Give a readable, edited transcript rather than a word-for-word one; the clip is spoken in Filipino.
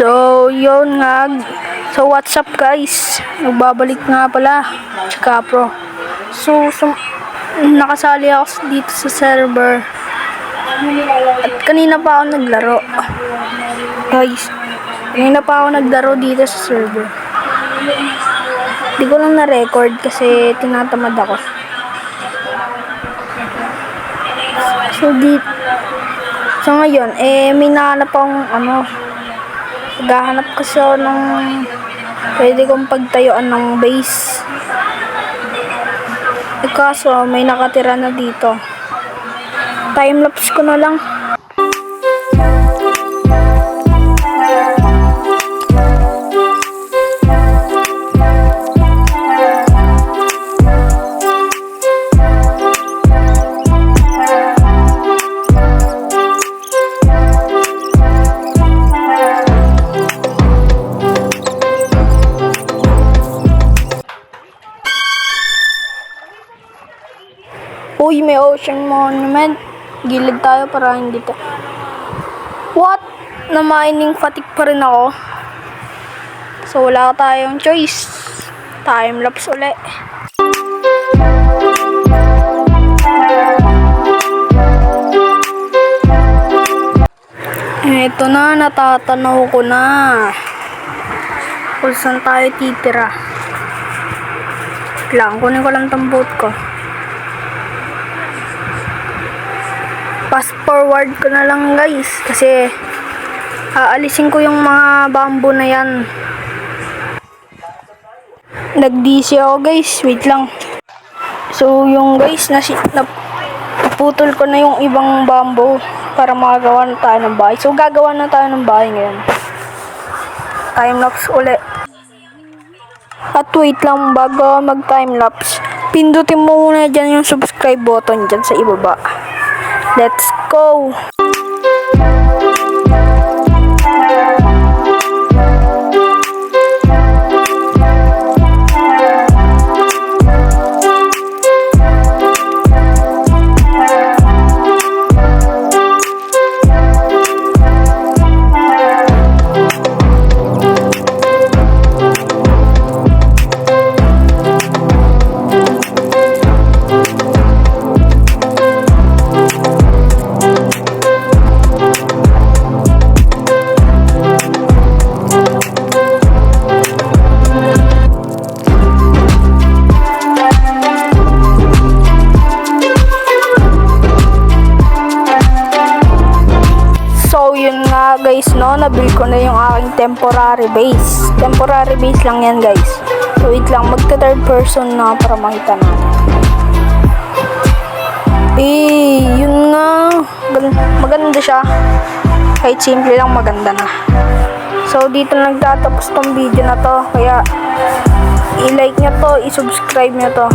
So, yun nga. So, what's up guys? Nagbabalik nga pala si Kapro. So, nakasali ako dito sa server. At kanina pa ako naglaro. Guys, kanina pa ako naglaro dito sa server. Hindi ko lang na-record kasi tinatamad ako. So ngayon, may nahanap akong naghahanap kasi ako ng pwede kong pagtayuan ng base. Kaso, may nakatira na dito. Timelapse ko na lang. Uy, may ocean monument. Gilid tayo para hindi to. What? Na mining fatigue pa rin ako. So, wala tayong choice. Time-lapse ulit. Ito na, natatanaw ko na. Kung saan tayo titira. Kunin ko lang tong boat ko. Fast forward ko na lang guys kasi aalisin ko yung mga bamboo na yan. Nag-DC ako guys, wait lang. So yung guys, naputol ko na yung ibang bamboo para makagawa na tayo ng bahay. So gagawa na tayo ng bahay ngayon. Timelapse ulit. At wait lang, bago mag timelapse, pindutin mo muna dyan yung subscribe button dyan sa ibaba. Let's go! Guys, nabili ko na yung aking temporary base. Temporary base lang yan guys. So wait lang, magta third person na para makita natin. Yun nga. Maganda siya. Kahit simple lang, maganda na. So dito nagtatapos tong video na to. Kaya i-like nyo to, i-subscribe nyo to.